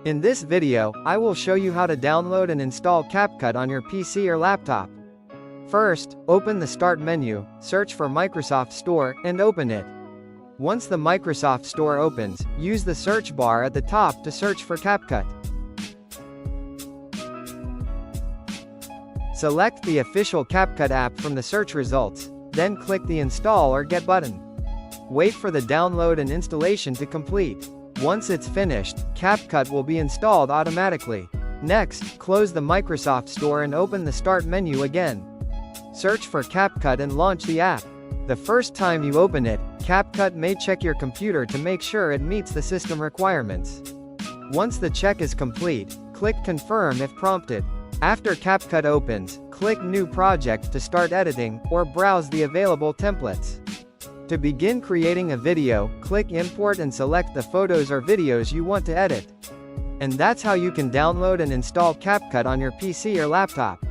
In this video, I will show you how to download and install CapCut on your PC or laptop. First, open the Start menu, search for Microsoft Store, and open it. Once the Microsoft Store opens, use the search bar at the top to search for CapCut. Select the official CapCut app from the search results, then click the Install or Get button. Wait for the download and installation to complete. Once it's finished, CapCut will be installed automatically. Next, close the Microsoft Store and open the Start menu again. Search for CapCut and launch the app. The first time you open it, CapCut may check your computer to make sure it meets the system requirements. Once the check is complete, click Confirm if prompted. After CapCut opens, click New Project to start editing, or browse the available templates. To begin creating a video, click Import and select the photos or videos you want to edit. And that's how you can download and install CapCut on your PC or laptop.